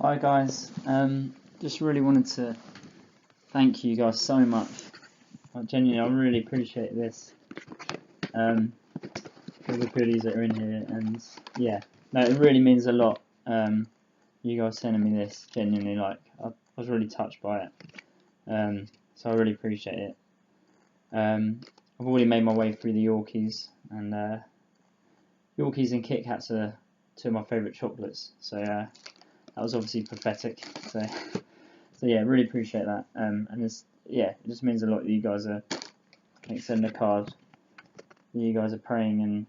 Hi guys, just really wanted to thank you guys so much. I really appreciate this. All the goodies that are in here, and yeah, no, it really means a lot. You guys sending me this, genuinely, I was really touched by it. So I really appreciate it. I've already made my way through the Yorkies, and Yorkies and Kit Kats are two of my favourite chocolates. So that was obviously prophetic. So yeah, really appreciate that. And it just means a lot that you guys are sending a card. You guys are praying and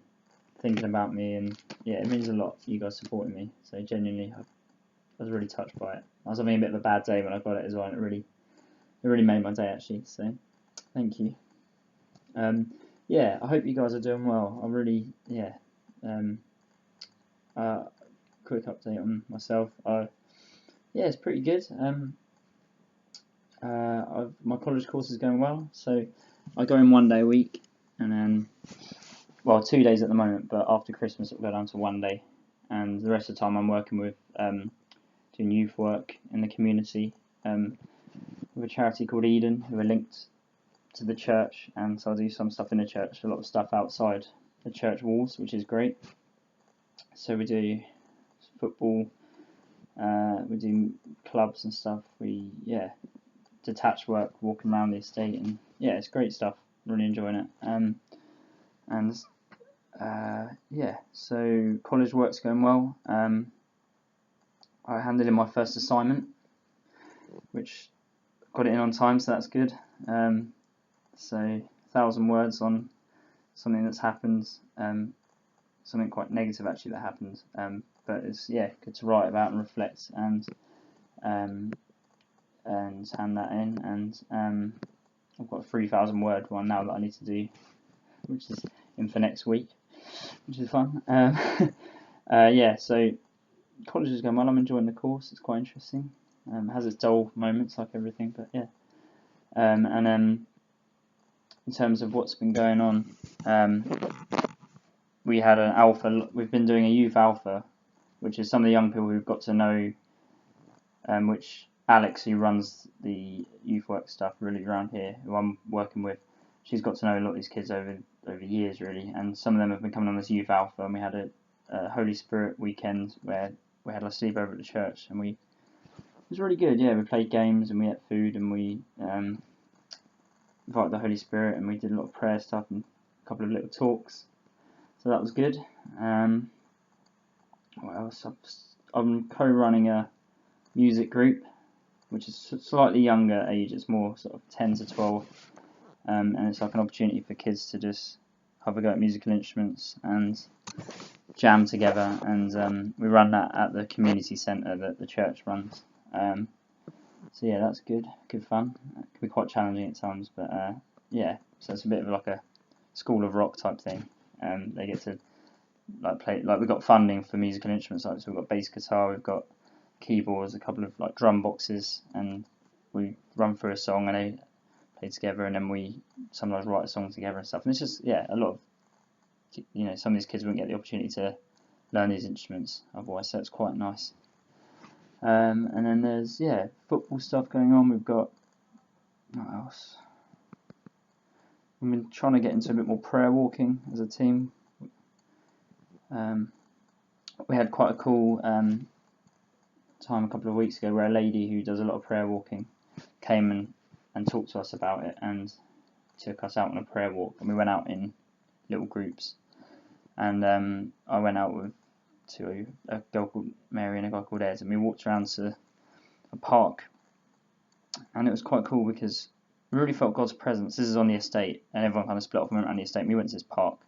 thinking about me, and yeah, it means a lot. You guys supporting me. So genuinely, I was really touched by it. I was having a bit of a bad day when I got it as well, and it really made my day actually. So thank you. Yeah, I hope you guys are doing well. Quick update on myself. Yeah, it's pretty good. My college course is going well, so I go in 1 day a week, and then, well, 2 days at the moment, but after Christmas it'll go down to 1 day, and the rest of the time I'm working with doing youth work in the community with a charity called Eden, who are linked to the church, and so I do some stuff in the church, a lot of stuff outside the church walls, which is great. So we do football, we do clubs and stuff. Detached work, walking around the estate, and yeah, it's great stuff. Really enjoying it. So college work's going well. I handed in my first assignment, which got it in on time, so that's good. So 1,000 words on something that's happened, something quite negative actually that happened. But it's good to write about and reflect and hand that in. And I've got a 3,000 word one now that I need to do, which is in for next week, which is fun. So college is going well. I'm enjoying the course. It's quite interesting. It has its dull moments like everything, but yeah. In terms of what's been going on, we had an alpha. We've been doing a youth alpha, which is some of the young people we've got to know. Which Alex, who runs the youth work stuff really around here, who I'm working with, she's got to know a lot of these kids over years really, and some of them have been coming on this youth alpha. And we had a Holy Spirit weekend where we had a sleepover at the church, and it was really good. Yeah, we played games and we ate food, and we invited the Holy Spirit, and we did a lot of prayer stuff and a couple of little talks. So that was good. What else? I'm co-running a music group, which is slightly younger age. It's more sort of 10 to 12, and it's like an opportunity for kids to just have a go at musical instruments and jam together. And we run that at the community centre that the church runs. So yeah, that's good fun. It can be quite challenging at times, but so it's a bit of like a School of Rock type thing. They get to play, we've got funding for musical instruments, so we've got bass guitar, we've got keyboards, a couple of drum boxes, and we run through a song and they play together, and then we sometimes write a song together and stuff. And it's just a lot of some of these kids wouldn't get the opportunity to learn these instruments otherwise, so it's quite nice. And then there's football stuff going on. We've got, what else? We've been trying to get into a bit more prayer walking as a team. We had quite a cool time a couple of weeks ago where a lady who does a lot of prayer walking came and talked to us about it and took us out on a prayer walk, and we went out in little groups, and I went out to a girl called Mary and a guy called Ed, and we walked around to a park, and it was quite cool because we really felt God's presence. This is on the estate, and everyone kind of split off and went around the estate, and we went to this park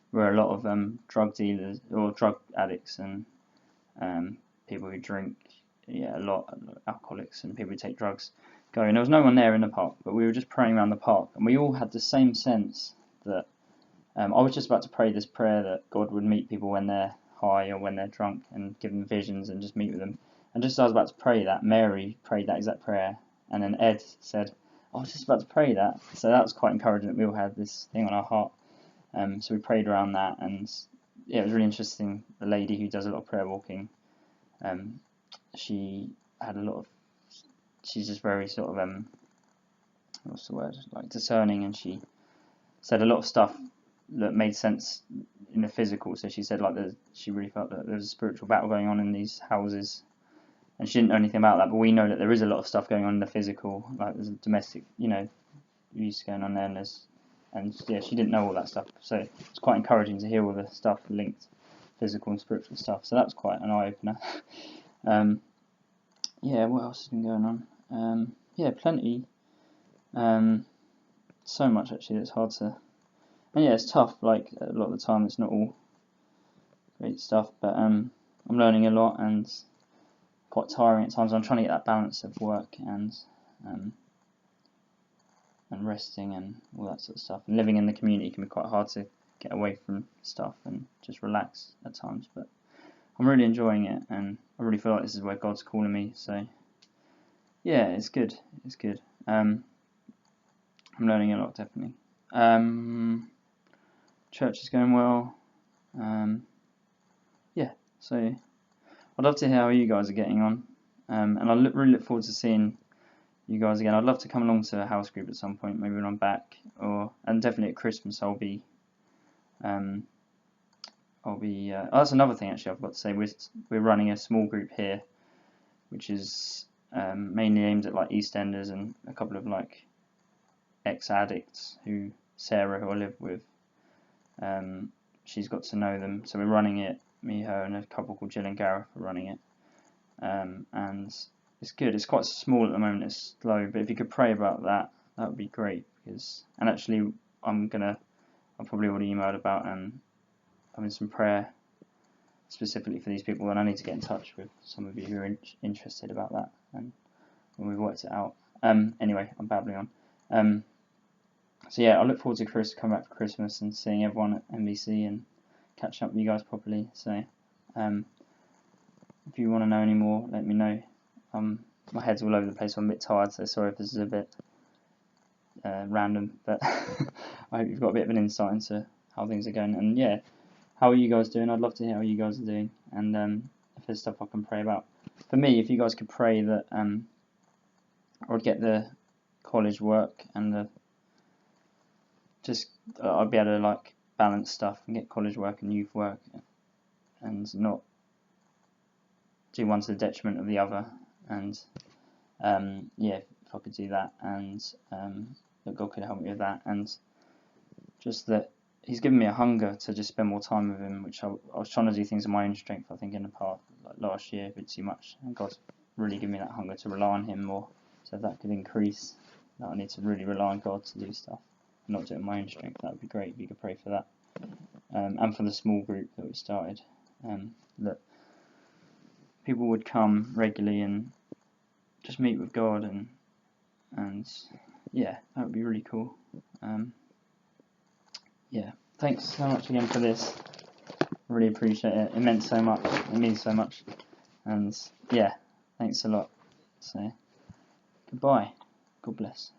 where a lot of drug dealers or drug addicts and people who drink, a lot of alcoholics and people who take drugs go. And there was no one there in the park, but we were just praying around the park, and we all had the same sense that I was just about to pray this prayer that God would meet people when they're high or when they're drunk and give them visions and just meet with them. And just as I was about to pray that, Mary prayed that exact prayer, and then Ed said, I was just about to pray that. So that was quite encouraging that we all had this thing on our heart. So we prayed around that, and it was really interesting. The lady who does a lot of prayer walking, she had a lot of, she's just very sort of what's the word, like discerning, and she said a lot of stuff that made sense in the physical. So she said like she really felt that there was a spiritual battle going on in these houses, and she didn't know anything about that, but we know that there is a lot of stuff going on in the physical, like there's a domestic, abuse going on there, and yeah, she didn't know all that stuff, so it's quite encouraging to hear all the stuff linked, physical and spiritual stuff. So that's quite an eye opener. Yeah, what else has been going on? Yeah, plenty. So much actually that's hard to. And yeah, it's tough. Like a lot of the time, it's not all great stuff, but I'm learning a lot and quite tiring at times. I'm trying to get that balance of work and resting and all that sort of stuff. And living in the community can be quite hard to get away from stuff and just relax at times. But I'm really enjoying it, and I really feel like this is where God's calling me. So yeah, it's good. It's good. I'm learning a lot, definitely. Church is going well. Yeah, so I'd love to hear how you guys are getting on, and I really look forward to seeing you guys again. I'd love to come along to a house group at some point, maybe when I'm back, and definitely at Christmas I'll be. Oh, that's another thing actually I've got to say. We're running a small group here, which is mainly aimed at like EastEnders and a couple of like ex-addicts Sarah, who I live with. She's got to know them, so we're running it. Me, her, and a couple called Jill and Gareth are running it, and it's good. It's quite small at the moment. It's slow, but if you could pray about that, that would be great. And actually, I've probably already emailed about having some prayer specifically for these people, and I need to get in touch with some of you who are interested about that, and when we've worked it out. Anyway, I'm babbling on. So yeah, I look forward to coming back for Christmas and seeing everyone at NBC and catching up with you guys properly. So if you want to know any more, let me know. My head's all over the place, so I'm a bit tired, so sorry if this is a bit random, but I hope you've got a bit of an insight into how things are going. And yeah, how are you guys doing? I'd love to hear how you guys are doing, and if there's stuff I can pray about. For me, if you guys could pray that I would get the college work and I'd be able to like balance stuff and get college work and youth work, and not do one to the detriment of the other. And yeah, if I could do that, and that God could help me with that, and just that He's given me a hunger to just spend more time with Him, which I was trying to do things in my own strength, I think, in the past, like last year, a bit too much, and God's really given me that hunger to rely on Him more. So if that could increase, that I need to really rely on God to do stuff, and not do it in my own strength. That would be great if you could pray for that, and for the small group that we started, that people would come regularly and just meet with God, and yeah, that would be really cool. Yeah, thanks so much again for this. Really appreciate it. It meant so much. It means so much. And yeah, thanks a lot. So goodbye. God bless.